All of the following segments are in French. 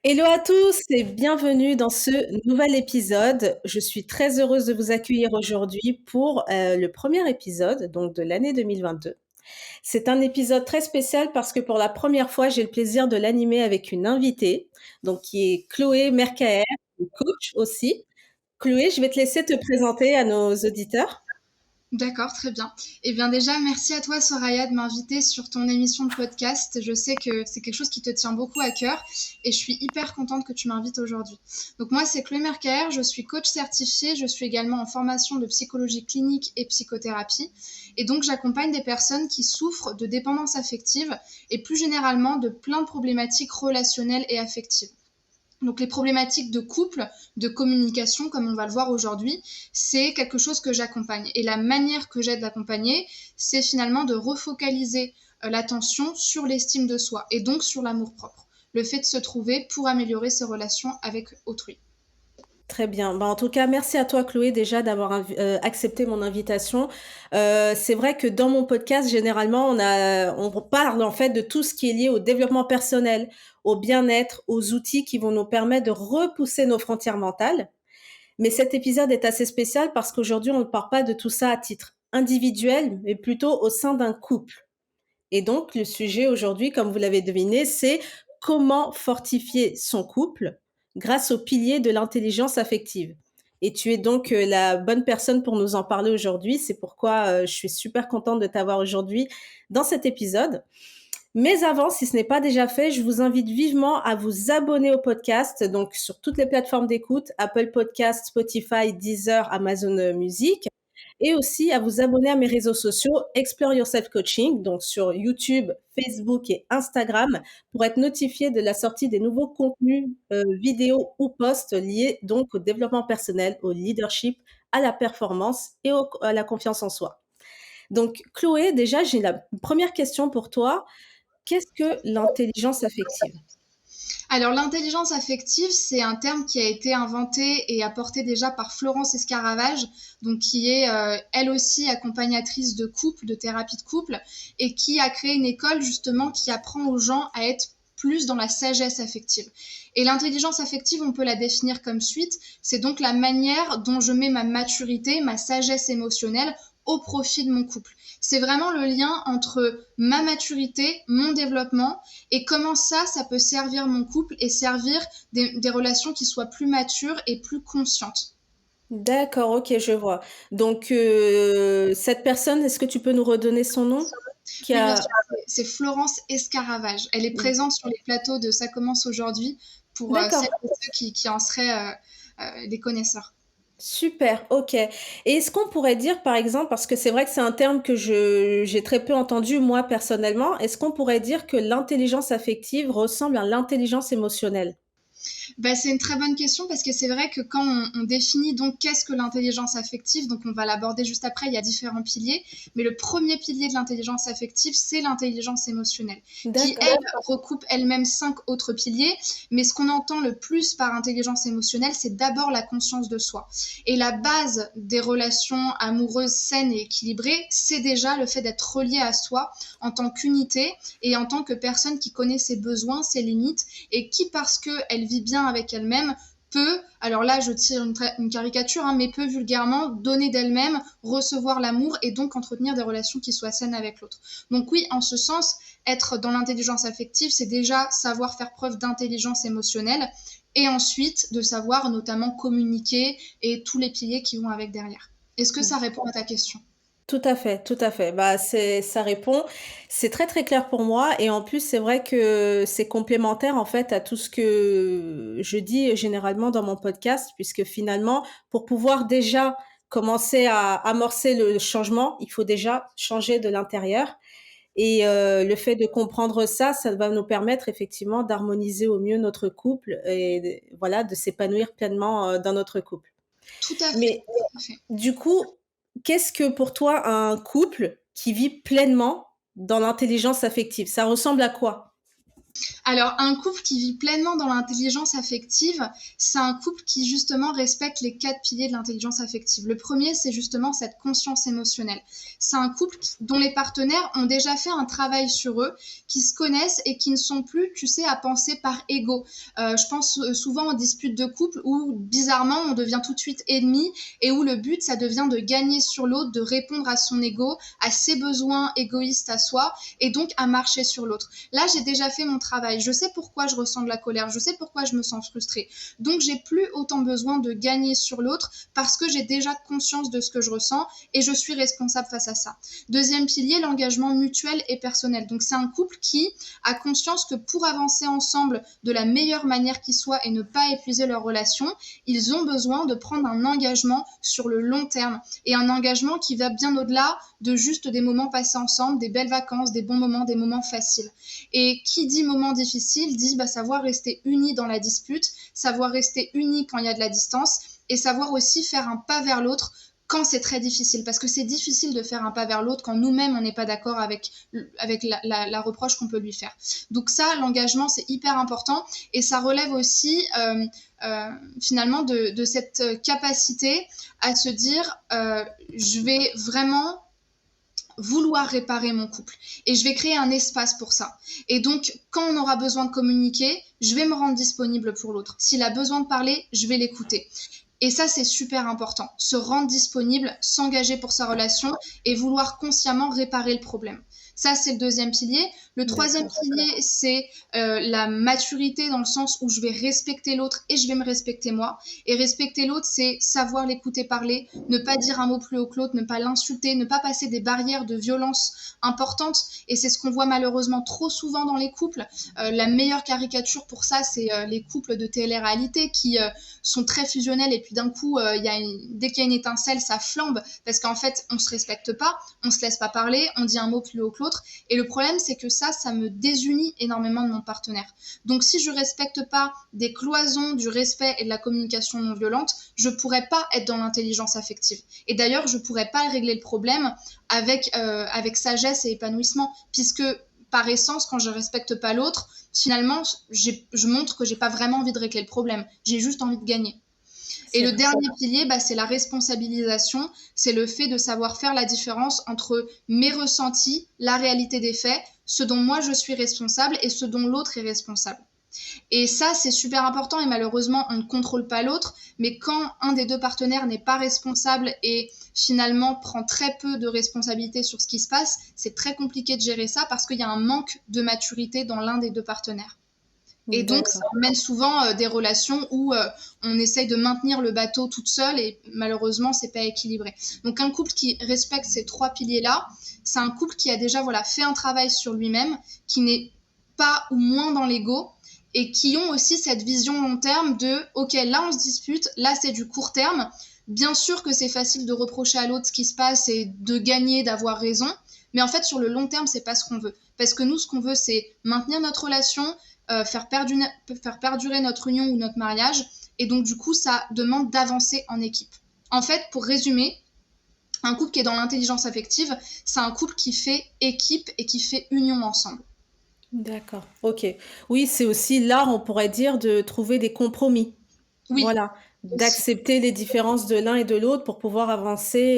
Hello à tous et bienvenue dans ce nouvel épisode. Je suis très heureuse de vous accueillir aujourd'hui pour le premier épisode donc de l'année 2022. C'est un épisode très spécial parce que pour la première fois, j'ai le plaisir de l'animer avec une invitée, donc qui est Chloé Mercaer, coach aussi. Chloé, je vais te laisser te présenter à nos auditeurs. D'accord, très bien. Eh bien déjà, merci à toi Soraya de m'inviter sur ton émission de podcast. Je sais que c'est quelque chose qui te tient beaucoup à cœur et je suis hyper contente que tu m'invites aujourd'hui. Donc moi, c'est Chloé Mercaer, je suis coach certifiée, je suis également en formation de psychologie clinique et psychothérapie. Et donc j'accompagne des personnes qui souffrent de dépendance affective et plus généralement de plein de problématiques relationnelles et affectives. Donc les problématiques de couple, de communication, comme on va le voir aujourd'hui, c'est quelque chose que j'accompagne. Et la manière que j'aide d'accompagner, c'est finalement de refocaliser l'attention sur l'estime de soi et donc sur l'amour-propre. Le fait de se trouver pour améliorer ses relations avec autrui. Très bien. Bah, en tout cas, merci à toi, Chloé, déjà d'avoir accepté mon invitation. C'est vrai que dans mon podcast, généralement, on parle en fait de tout ce qui est lié au développement personnel, au bien-être, aux outils qui vont nous permettre de repousser nos frontières mentales. Mais cet épisode est assez spécial parce qu'aujourd'hui, on ne parle pas de tout ça à titre individuel, mais plutôt au sein d'un couple. Et donc, le sujet aujourd'hui, comme vous l'avez deviné, c'est comment fortifier son couple grâce aux piliers de l'intelligence affective. Et tu es donc la bonne personne pour nous en parler aujourd'hui. C'est pourquoi je suis super contente de t'avoir aujourd'hui dans cet épisode. Mais avant, si ce n'est pas déjà fait, je vous invite vivement à vous abonner au podcast, donc sur toutes les plateformes d'écoute, Apple Podcast, Spotify, Deezer, Amazon Music, et aussi à vous abonner à mes réseaux sociaux, Explore Yourself Coaching, donc sur YouTube, Facebook et Instagram, pour être notifié de la sortie des nouveaux contenus, vidéos ou posts liés donc au développement personnel, au leadership, à la performance et à la confiance en soi. Donc, Chloé, déjà, j'ai la première question pour toi. Qu'est-ce que l'intelligence affective? Alors l'intelligence affective, c'est un terme qui a été inventé et apporté déjà par Florence Escaravage, donc qui est elle aussi accompagnatrice de couple, de thérapie de couple, et qui a créé une école justement qui apprend aux gens à être plus dans la sagesse affective. Et l'intelligence affective, on peut la définir comme suite, c'est donc la manière dont je mets ma maturité, ma sagesse émotionnelle au profit de mon couple. C'est vraiment le lien entre ma maturité, mon développement et comment ça peut servir mon couple et servir des relations qui soient plus matures et plus conscientes. D'accord, OK, je vois. Donc, cette personne, est-ce que tu peux nous redonner son nom? Qui Oui, bien sûr, a c'est Florence Escaravage. Elle est mmh, présente sur les plateaux de Ça commence aujourd'hui pour celles d'accord, et ceux qui en seraient des connaisseurs. super, OK. Et est-ce qu'on pourrait dire, par exemple, parce que c'est vrai que c'est un terme que j'ai très peu entendu moi personnellement, est-ce qu'on pourrait dire que l'intelligence affective ressemble à l'intelligence émotionnelle? Bah, c'est une très bonne question parce que c'est vrai que quand on définit donc qu'est-ce que l'intelligence affective, donc on va l'aborder juste après, il y a différents piliers, mais le premier pilier de l'intelligence affective, c'est l'intelligence émotionnelle, qui D'accord. elle recoupe elle-même 5 autres piliers, mais ce qu'on entend le plus par intelligence émotionnelle, c'est d'abord la conscience de soi. Et la base des relations amoureuses saines et équilibrées, c'est déjà le fait d'être relié à soi en tant qu'unité et en tant que personne qui connaît ses besoins, ses limites et qui, parce qu'elle vit bien avec elle-même, peut, alors là je tire une caricature, hein, mais peut vulgairement donner d'elle-même, recevoir l'amour et donc entretenir des relations qui soient saines avec l'autre. Donc oui, en ce sens, être dans l'intelligence affective, c'est déjà savoir faire preuve d'intelligence émotionnelle et ensuite de savoir notamment communiquer et tous les piliers qui vont avec derrière. Est-ce que ça répond à ta question? Tout à fait, tout à fait. Bah, ça répond. C'est très, très clair pour moi et en plus, c'est vrai que c'est complémentaire, en fait, à tout ce que je dis généralement dans mon podcast puisque finalement, pour pouvoir déjà commencer à amorcer le changement, il faut déjà changer de l'intérieur et le fait de comprendre ça, ça va nous permettre effectivement d'harmoniser au mieux notre couple et voilà, de s'épanouir pleinement, dans notre couple. Tout à fait, Mais tout à fait. du coup, qu'est-ce que pour toi un couple qui vit pleinement dans l'intelligence affective? Ça ressemble à quoi? Alors, un couple qui vit pleinement dans l'intelligence affective, c'est un couple qui justement respecte les 4 piliers de l'intelligence affective. Le premier, c'est justement cette conscience émotionnelle. C'est un couple dont les partenaires ont déjà fait un travail sur eux, qui se connaissent et qui ne sont plus, tu sais, à penser par ego. Je pense souvent aux disputes de couple où, bizarrement, on devient tout de suite ennemi et où le but, ça devient de gagner sur l'autre, de répondre à son ego, à ses besoins égoïstes à soi et donc à marcher sur l'autre. Là, j'ai déjà fait mon travail. Je sais pourquoi je ressens de la colère. Je sais pourquoi je me sens frustrée. Donc, j'ai plus autant besoin de gagner sur l'autre parce que j'ai déjà conscience de ce que je ressens et je suis responsable face à ça. Deuxième pilier, l'engagement mutuel et personnel. Donc, c'est un couple qui a conscience que pour avancer ensemble de la meilleure manière qui soit et ne pas épuiser leur relation, ils ont besoin de prendre un engagement sur le long terme et un engagement qui va bien au-delà de juste des moments passés ensemble, des belles vacances, des bons moments, des moments faciles. Et qui dit moment difficile dit savoir rester unis dans la dispute, savoir rester unis quand il y a de la distance et savoir aussi faire un pas vers l'autre quand c'est très difficile. Parce que c'est difficile de faire un pas vers l'autre quand nous-mêmes on n'est pas d'accord avec la reproche qu'on peut lui faire. Donc ça, l'engagement, c'est hyper important et ça relève aussi finalement de cette capacité à se dire je vais vraiment vouloir réparer mon couple et je vais créer un espace pour ça. Et donc, quand on aura besoin de communiquer, je vais me rendre disponible pour l'autre. S'il a besoin de parler, je vais l'écouter. Et ça, c'est super important. Se rendre disponible, s'engager pour sa relation et vouloir consciemment réparer le problème. Ça, c'est le deuxième pilier. Le troisième pilier, c'est la maturité dans le sens où je vais respecter l'autre et je vais me respecter moi. Et respecter l'autre, c'est savoir l'écouter parler, ne pas dire un mot plus haut que l'autre, ne pas l'insulter, ne pas passer des barrières de violence importantes. Et c'est ce qu'on voit malheureusement trop souvent dans les couples. La meilleure caricature pour ça, c'est les couples de télé-réalité qui sont très fusionnels et puis d'un coup, dès qu'il y a une étincelle, ça flambe parce qu'en fait, on se respecte pas, on se laisse pas parler, on dit un mot plus haut que l'autre. Et le problème, c'est que ça me désunit énormément de mon partenaire. Donc, si je respecte pas des cloisons du respect et de la communication non violente, je pourrais pas être dans l'intelligence affective. Et d'ailleurs, je pourrais pas régler le problème avec sagesse et épanouissement, puisque par essence, quand je respecte pas l'autre, finalement, je montre que j'ai pas vraiment envie de régler le problème. J'ai juste envie de gagner. Et le dernier pilier, c'est la responsabilisation. C'est le fait de savoir faire la différence entre mes ressentis, la réalité des faits, ce dont moi je suis responsable et ce dont l'autre est responsable. Et ça, c'est super important et malheureusement, on ne contrôle pas l'autre. Mais quand un des deux partenaires n'est pas responsable et finalement prend très peu de responsabilité sur ce qui se passe, c'est très compliqué de gérer ça parce qu'il y a un manque de maturité dans l'un des deux partenaires. Et donc, ça emmène souvent des relations où on essaye de maintenir le bateau toute seule et malheureusement, c'est pas équilibré. Donc, un couple qui respecte ces 3 piliers-là, c'est un couple qui a déjà fait un travail sur lui-même, qui n'est pas ou moins dans l'ego et qui ont aussi cette vision long terme de « Ok, là, on se dispute, là, c'est du court terme. Bien sûr que c'est facile de reprocher à l'autre ce qui se passe et de gagner, d'avoir raison. Mais en fait, sur le long terme, c'est pas ce qu'on veut. Parce que nous, ce qu'on veut, c'est maintenir notre relation, faire perdurer notre union ou notre mariage. Et donc, du coup, ça demande d'avancer en équipe. En fait, pour résumer, un couple qui est dans l'intelligence affective, c'est un couple qui fait équipe et qui fait union ensemble. D'accord, OK. Oui, c'est aussi l'art, on pourrait dire, de trouver des compromis. Oui, Voilà, aussi. d'accepter les différences de l'un et de l'autre pour pouvoir avancer,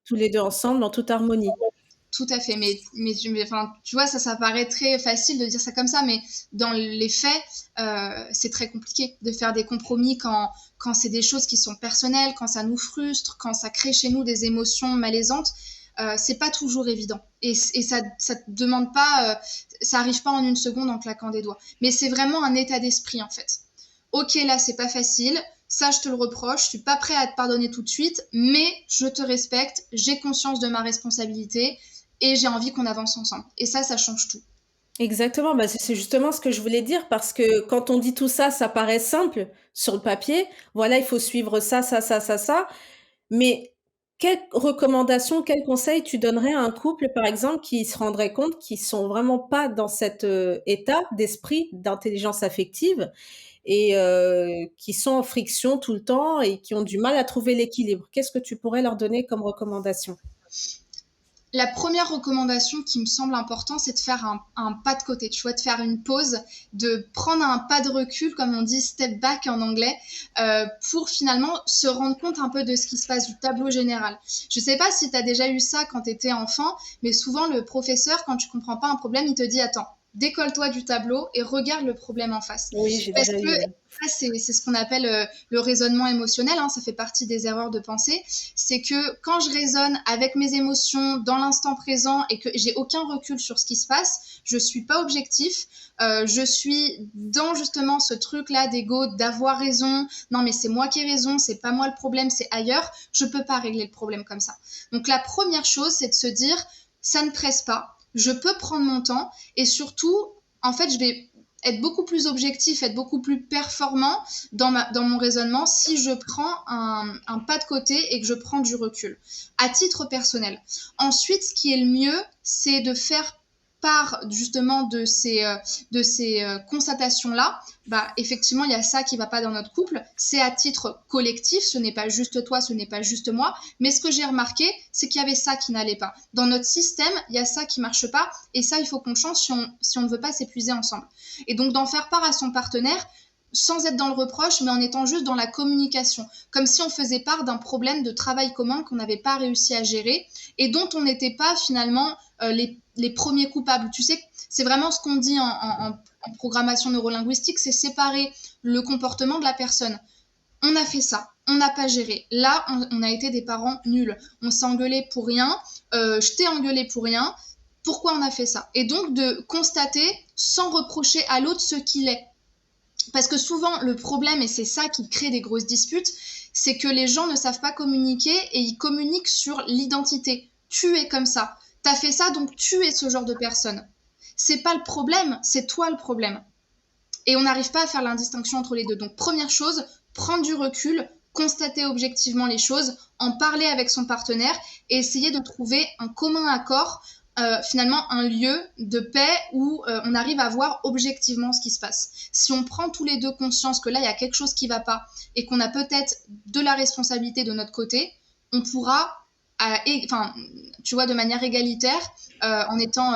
tous les 2 ensemble en toute harmonie. Tout à fait, enfin, tu vois, ça paraît très facile de dire ça comme ça, mais dans les faits, c'est très compliqué de faire des compromis quand c'est des choses qui sont personnelles, quand ça nous frustre, quand ça crée chez nous des émotions malaisantes. C'est pas toujours évident. Et ça te demande pas, ça arrive pas en une seconde en claquant des doigts. Mais c'est vraiment un état d'esprit, en fait. Ok, là, c'est pas facile. Ça, je te le reproche. Je suis pas prêt à te pardonner tout de suite, mais je te respecte. J'ai conscience de ma responsabilité et j'ai envie qu'on avance ensemble. Et ça change tout. Exactement, c'est justement ce que je voulais dire parce que quand on dit tout ça, ça paraît simple sur le papier. Voilà, il faut suivre ça, ça, ça, ça, ça. Mais quelles recommandations, quels conseils tu donnerais à un couple, par exemple, qui se rendrait compte qu'ils sont vraiment pas dans cet, état d'esprit, d'intelligence affective et qui sont en friction tout le temps et qui ont du mal à trouver l'équilibre? Qu'est-ce que tu pourrais leur donner comme recommandation? La première recommandation qui me semble importante, c'est de faire un pas de côté, tu vois, de faire une pause, de prendre un pas de recul, comme on dit step back en anglais, pour finalement se rendre compte un peu de ce qui se passe, du tableau général. Je sais pas si tu as déjà eu ça quand tu étais enfant, mais souvent le professeur, quand tu comprends pas un problème, il te dit, attends, décolle-toi du tableau et regarde le problème en face. Oui, j'ai Parce déjà que eu, ouais. ça, c'est ce qu'on appelle le raisonnement émotionnel, hein, ça fait partie des erreurs de pensée. C'est que quand je raisonne avec mes émotions dans l'instant présent et que j'ai aucun recul sur ce qui se passe, je suis pas objectif, je suis dans justement ce truc-là d'ego, d'avoir raison, non mais c'est moi qui ai raison, c'est pas moi le problème, c'est ailleurs, je peux pas régler le problème comme ça. Donc la première chose, c'est de se dire, ça ne presse pas, je peux prendre mon temps et surtout, en fait, je vais être beaucoup plus objectif, être beaucoup plus performant dans mon raisonnement si je prends un pas de côté et que je prends du recul, à titre personnel. Ensuite, ce qui est le mieux, c'est de faire part justement de ces constatations-là. Bah, effectivement, il y a ça qui va pas dans notre couple. C'est à titre collectif, ce n'est pas juste toi, ce n'est pas juste moi. Mais ce que j'ai remarqué, c'est qu'il y avait ça qui n'allait pas. Dans notre système, il y a ça qui marche pas. Et ça, il faut qu'on change si on ne veut pas s'épuiser ensemble. Et donc d'en faire part à son partenaire sans être dans le reproche, mais en étant juste dans la communication, comme si on faisait part d'un problème de travail commun qu'on n'avait pas réussi à gérer et dont on n'était pas finalement les premiers coupables. Tu sais, c'est vraiment ce qu'on dit en programmation neurolinguistique, c'est séparer le comportement de la personne. On a fait ça, on n'a pas géré. Là, on a été des parents nuls. On s'est engueulé pour rien, je t'ai engueulé pour rien. Pourquoi on a fait ça? Et donc de constater sans reprocher à l'autre ce qu'il est. Parce que souvent, le problème, et c'est ça qui crée des grosses disputes, c'est que les gens ne savent pas communiquer et ils communiquent sur l'identité. Tu es comme ça. T'as fait ça, donc tu es ce genre de personne. C'est pas le problème, c'est toi le problème. Et on n'arrive pas à faire l'indistinction entre les deux. Donc, première chose, prendre du recul, constater objectivement les choses, en parler avec son partenaire et essayer de trouver un commun accord, finalement un lieu de paix où on arrive à voir objectivement ce qui se passe. Si on prend tous les deux conscience que là, il y a quelque chose qui ne va pas et qu'on a peut-être de la responsabilité de notre côté, on pourra, enfin, tu vois, de manière égalitaire, en étant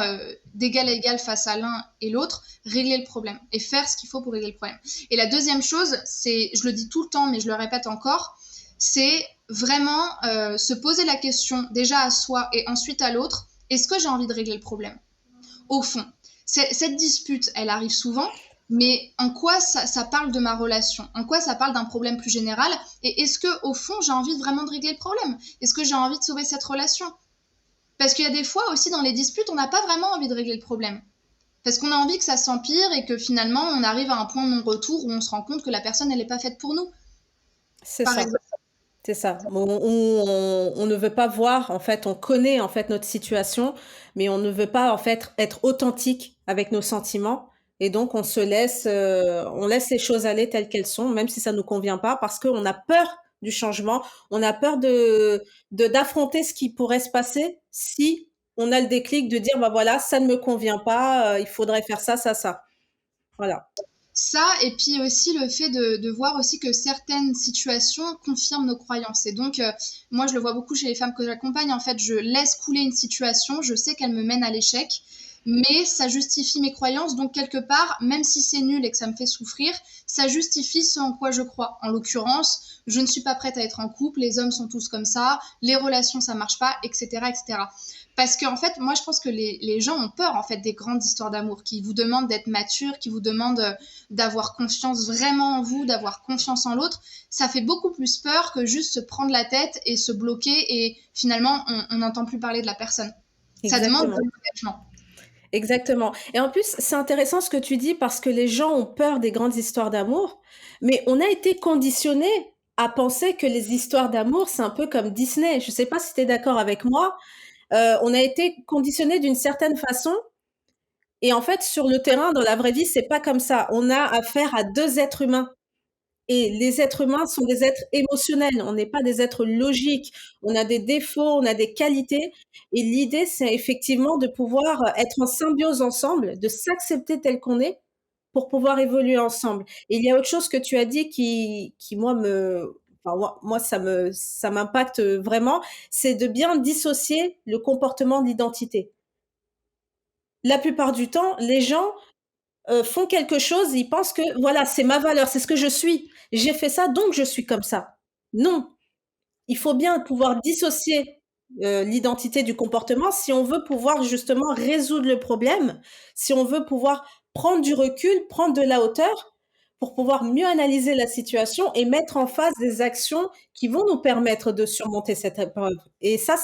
d'égal à égal face à l'un et l'autre, régler le problème et faire ce qu'il faut pour régler le problème. Et la deuxième chose, c'est, je le dis tout le temps, mais je le répète encore, c'est vraiment se poser la question déjà à soi et ensuite à l'autre, est-ce que j'ai envie de régler le problème? Au fond, cette dispute, elle arrive souvent, mais en quoi ça parle de ma relation? En quoi ça parle d'un problème plus général? Et est-ce que au fond, j'ai envie vraiment de régler le problème? Est-ce que j'ai envie de sauver cette relation? Parce qu'il y a des fois aussi dans les disputes, on n'a pas vraiment envie de régler le problème. Parce qu'on a envie que ça s'empire et que finalement, on arrive à un point de non-retour où on se rend compte que la personne, elle n'est pas faite pour nous, C'est par ça. exemple. C'est ça. On ne veut pas voir, en fait, on connaît en fait notre situation, mais on ne veut pas en fait être authentique avec nos sentiments. Et donc on laisse les choses aller telles qu'elles sont, même si ça nous convient pas, parce qu'on a peur du changement, on a peur d'affronter ce qui pourrait se passer si on a le déclic de dire, bah voilà, ça ne me convient pas, il faudrait faire ça, ça, ça. Voilà. Ça, et puis aussi le fait de voir aussi que certaines situations confirment nos croyances. Et donc, moi, je le vois beaucoup chez les femmes que j'accompagne. En fait, je laisse couler une situation, je sais qu'elle me mène à l'échec, mais ça justifie mes croyances. Donc, quelque part, même si c'est nul et que ça me fait souffrir, ça justifie ce en quoi je crois. En l'occurrence, je ne suis pas prête à être en couple, les hommes sont tous comme ça, les relations, ça marche pas, etc., etc. Parce qu'en fait, moi, je pense que les gens ont peur, en fait, des grandes histoires d'amour, qui vous demandent d'être mature, qui vous demandent d'avoir confiance vraiment en vous, d'avoir confiance en l'autre, ça fait beaucoup plus peur que juste se prendre la tête et se bloquer et finalement on n'entend plus parler de la personne. Ça demande de Exactement. l'engagement. Exactement. Et en plus, c'est intéressant ce que tu dis parce que les gens ont peur des grandes histoires d'amour, mais on a été conditionnés à penser que les histoires d'amour, c'est un peu comme Disney. Je ne sais pas si tu es d'accord avec moi. On a été conditionnés d'une certaine façon et en fait, sur le terrain, dans la vraie vie, c'est pas comme ça. On a affaire à deux êtres humains. Et les êtres humains sont des êtres émotionnels, on n'est pas des êtres logiques. On a des défauts, on a des qualités et l'idée, c'est effectivement de pouvoir être en symbiose ensemble, de s'accepter tel qu'on est pour pouvoir évoluer ensemble. Et il y a autre chose que tu as dit qui moi me enfin moi ça m'impacte vraiment, c'est de bien dissocier le comportement de l'identité. La plupart du temps, les gens, font quelque chose, ils pensent que voilà, c'est ma valeur, c'est ce que je suis. J'ai fait ça, donc je suis comme ça. Non, il faut bien pouvoir dissocier, l'identité du comportement si on veut pouvoir justement résoudre le problème, si on veut pouvoir prendre du recul, prendre de la hauteur pour pouvoir mieux analyser la situation et mettre en face des actions qui vont nous permettre de surmonter cette épreuve. Et ça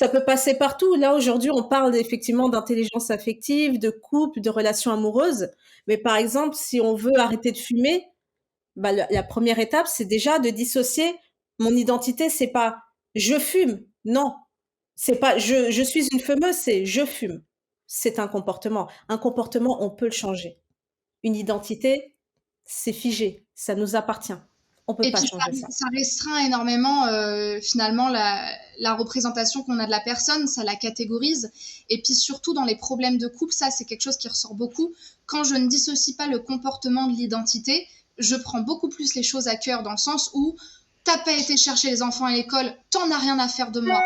peut passer partout. Là, aujourd'hui, on parle effectivement d'intelligence affective, de couple, de relations amoureuses. Mais par exemple, si on veut arrêter de fumer, bah, la première étape, c'est déjà de dissocier mon identité, c'est pas je fume, non, c'est pas je suis une fumeuse, c'est je fume. C'est un comportement. Un comportement, on peut le changer. Une identité, c'est figé, ça nous appartient. On peut Et pas puis changer ça. ça restreint énormément finalement la représentation qu'on a de la personne, ça la catégorise. Et puis surtout dans les problèmes de couple, ça c'est quelque chose qui ressort beaucoup. Quand je ne dissocie pas le comportement de l'identité, je prends beaucoup plus les choses à cœur dans le sens où t'as pas été chercher les enfants à l'école, t'en as rien à faire de moi.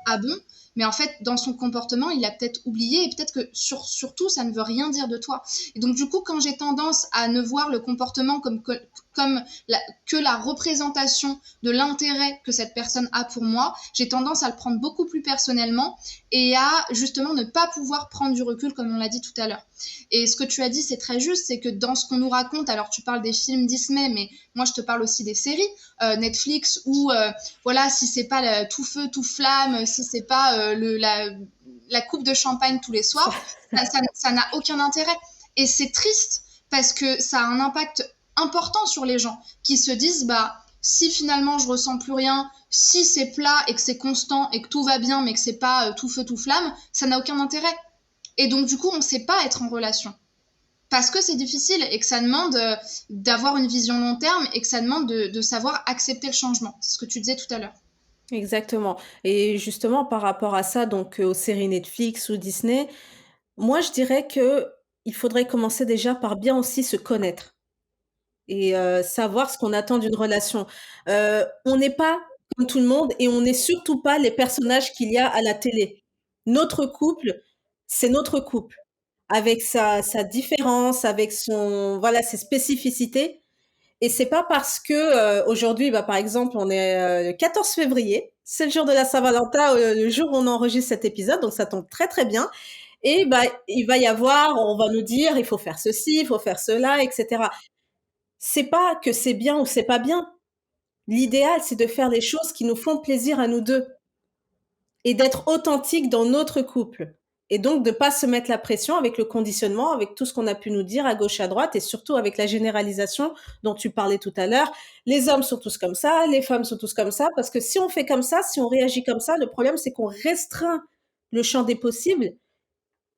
Ah bon? Mais en fait, dans son comportement, il a peut-être oublié et peut-être que surtout, ça ne veut rien dire de toi. Et donc, du coup, quand j'ai tendance à ne voir le comportement comme que la représentation de l'intérêt que cette personne a pour moi, j'ai tendance à le prendre beaucoup plus personnellement et à justement ne pas pouvoir prendre du recul, comme on l'a dit tout à l'heure. Et ce que tu as dit, c'est très juste, c'est que dans ce qu'on nous raconte, alors tu parles des films Disney, mais moi je te parle aussi des séries Netflix où voilà, si c'est pas tout feu, tout flamme, si c'est pas la coupe de champagne tous les Ça soirs, ça n'a aucun intérêt. Et c'est triste parce que ça a un impact important sur les gens qui se disent, bah, si finalement je ressens plus rien, si c'est plat et que c'est constant et que tout va bien, mais que c'est pas tout feu, tout flamme, ça n'a aucun intérêt. Et donc, du coup, on sait pas être en relation parce que c'est difficile et que ça demande d'avoir une vision long terme et que ça demande de savoir accepter le changement. C'est ce que tu disais tout à l'heure. exactement et justement par rapport à ça, donc aux séries Netflix ou Disney, moi je dirais qu'il faudrait commencer déjà par bien aussi se connaître. Et savoir ce qu'on attend d'une relation. On n'est pas comme tout le monde et on n'est surtout pas les personnages qu'il y a à la télé. Notre couple, c'est notre couple, avec sa différence, avec son voilà, ses spécificités et c'est pas parce que, aujourd'hui, bah, par exemple, on est, le 14 février, c'est le jour de la Saint-Valentin, le jour où on enregistre cet épisode, donc ça tombe très, très bien et bah, il va y avoir on va nous dire: «Il faut faire ceci, il faut faire cela» et cetera. C'est pas que c'est bien ou c'est pas bien. L'idéal, c'est de faire des choses qui nous font plaisir à nous 2 et d'être authentique dans notre couple et donc de pas se mettre la pression avec le conditionnement, avec tout ce qu'on a pu nous dire à gauche, à droite et surtout avec la généralisation dont tu parlais tout à l'heure. Les hommes sont tous comme ça, les femmes sont tous comme ça, parce que si on fait comme ça, si on réagit comme ça, le problème, c'est qu'on restreint le champ des possibles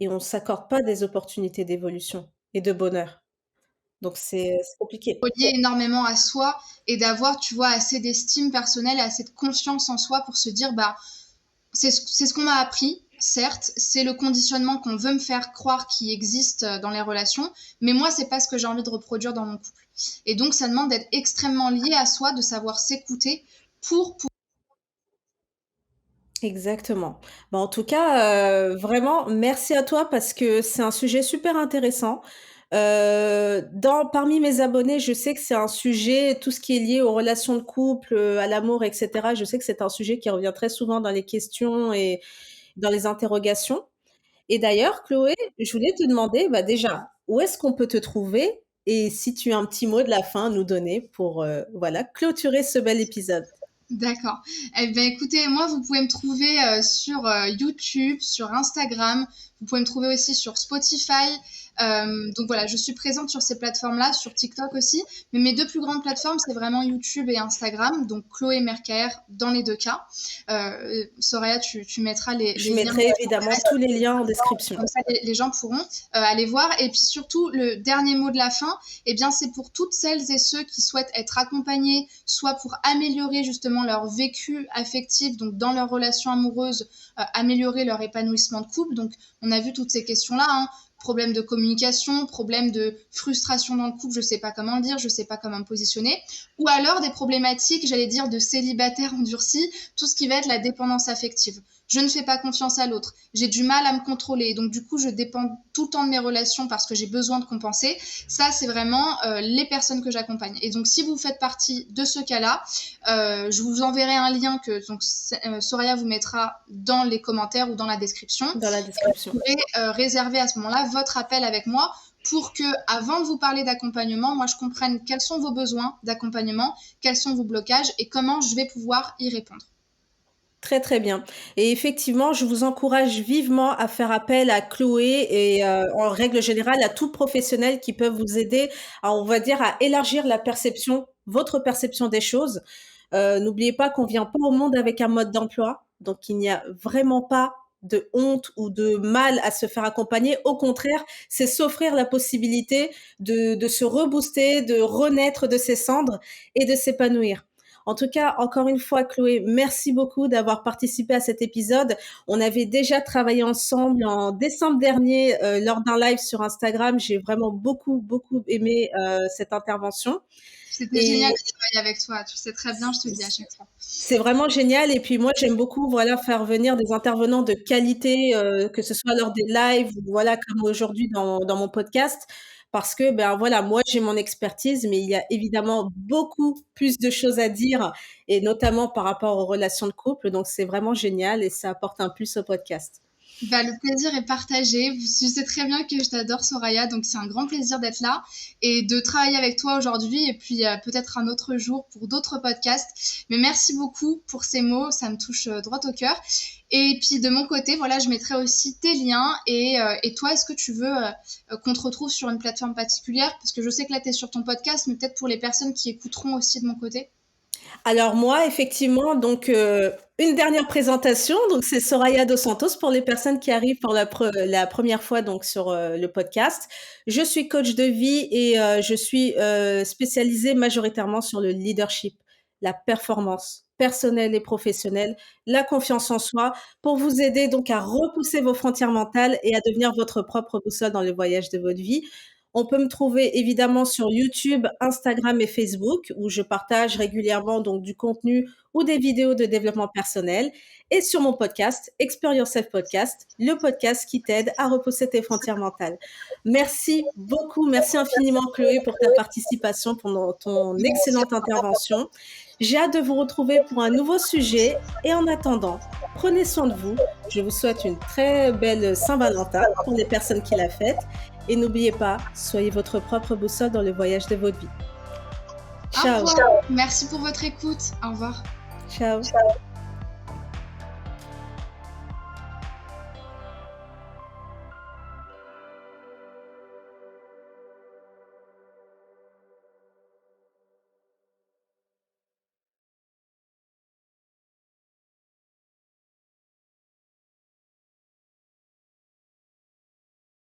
et on s'accorde pas des opportunités d'évolution et de bonheur. Donc c'est compliqué. Relier énormément à soi et d'avoir, tu vois, assez d'estime personnelle et assez de confiance en soi pour se dire, bah, c'est ce qu'on m'a appris, certes, c'est le conditionnement qu'on veut me faire croire qui existe dans les relations, mais moi, c'est pas ce que j'ai envie de reproduire dans mon couple. Et donc, ça demande d'être extrêmement lié à soi, de savoir s'écouter pour Exactement. Bah, en tout cas, vraiment merci à toi parce que c'est un sujet super intéressant. Dans parmi mes abonnés, je sais que c'est un sujet tout ce qui est lié aux relations de couple, à l'amour et cetera. Je sais que c'est un sujet qui revient très souvent dans les questions et dans les interrogations et d'ailleurs, Chloé, je voulais te demander, bah, déjà, où est-ce qu'on peut te trouver? Et si tu as un petit mot de la fin à nous donner pour, voilà, clôturer ce bel épisode? D'accord. Eh ben, écoutez, moi, vous pouvez me trouver sur YouTube, sur Instagram. Vous pouvez me trouver aussi sur Spotify. Donc voilà, je suis présente sur ces plateformes-là, sur TikTok aussi. Mais mes deux plus grandes plateformes, c'est vraiment YouTube et Instagram. Donc Chloé Mercaer dans les deux cas. Soraya, tu mettras Je les liens mettrai évidemment tous les liens en description. comme ça, les gens pourront aller voir. Et puis surtout, le dernier mot de la fin, eh bien, c'est pour toutes celles et ceux qui souhaitent être accompagnés, soit pour améliorer justement leur vécu affectif, donc dans leur relation amoureuse, améliorer leur épanouissement de couple. Donc, on a vu toutes ces questions-là, hein. problème de communication, problème de frustration dans le couple, je sais pas comment le dire, je sais pas comment me positionner, ou alors des problématiques, j'allais dire, de célibataire endurci, tout ce qui va être la dépendance affective. Je ne fais pas confiance à l'autre, j'ai du mal à me contrôler, donc du coup je dépends tout le temps de mes relations parce que j'ai besoin de compenser. Ça, c'est vraiment les personnes que j'accompagne. Et donc si vous faites partie de ce cas-là, je vous enverrai un lien que donc, Soraya vous mettra dans les commentaires ou dans la description. Dans la description. Vous pouvez réserver à ce moment-là votre appel avec moi pour que, avant de vous parler d'accompagnement, moi je comprenne quels sont vos besoins d'accompagnement, quels sont vos blocages et comment je vais pouvoir y répondre. Très, très bien. Et effectivement, je vous encourage vivement à faire appel à Chloé et en règle générale à tout professionnel qui peut vous aider à, on va dire, à élargir la perception, votre perception des choses. N'oubliez pas qu'on vient pas au monde avec un mode d'emploi, donc il n'y a vraiment pas de honte ou de mal à se faire accompagner. Au contraire, c'est s'offrir la possibilité de se rebooster, de renaître de ses cendres et de s'épanouir. En tout cas, encore une fois, Chloé, merci beaucoup d'avoir participé à cet épisode. On avait déjà travaillé ensemble en décembre dernier lors d'un live sur Instagram. J'ai vraiment beaucoup, beaucoup aimé cette intervention. C'était génial de travailler avec toi. Tu sais très bien, je te le dis à chaque fois. C'est vraiment génial. Et puis moi, j'aime beaucoup, voilà, faire venir des intervenants de qualité, que ce soit lors des lives, voilà, comme aujourd'hui dans mon podcast. Parce que, ben voilà, moi, j'ai mon expertise, mais il y a évidemment beaucoup plus de choses à dire, et notamment par rapport aux relations de couple. Donc, c'est vraiment génial et ça apporte un plus au podcast. Bah, le plaisir est partagé. Tu sais très bien que je t'adore, Soraya, donc c'est un grand plaisir d'être là et de travailler avec toi aujourd'hui et puis peut-être un autre jour pour d'autres podcasts. Mais merci beaucoup pour ces mots, ça me touche droit au cœur. Et puis de mon côté, voilà, je mettrai aussi tes liens et toi, est-ce que tu veux qu'on te retrouve sur une plateforme particulière? Parce que je sais que là, tu es sur ton podcast, mais peut-être pour les personnes qui écouteront aussi de mon côté. Alors moi, effectivement, donc une dernière présentation. Donc c'est Soraya dos Santos pour les personnes qui arrivent pour la première fois donc sur le podcast. Je suis coach de vie et je suis spécialisée majoritairement sur le leadership, la performance personnelle et professionnelle, la confiance en soi, pour vous aider donc à repousser vos frontières mentales et à devenir votre propre boussole dans le voyage de votre vie. On peut me trouver évidemment sur YouTube, Instagram et Facebook, où je partage régulièrement donc du contenu ou des vidéos de développement personnel, et sur mon podcast, Experience Yourself Podcast, le podcast qui t'aide à repousser tes frontières mentales. Merci beaucoup, merci infiniment Chloé pour ta participation, pour ton excellente intervention. J'ai hâte de vous retrouver pour un nouveau sujet, et en attendant, prenez soin de vous. Je vous souhaite une très belle Saint-Valentin pour les personnes qui la fêtent. Et n'oubliez pas, soyez votre propre boussole dans le voyage de votre vie. Ciao. Au revoir. Merci pour votre écoute. Au revoir. Ciao.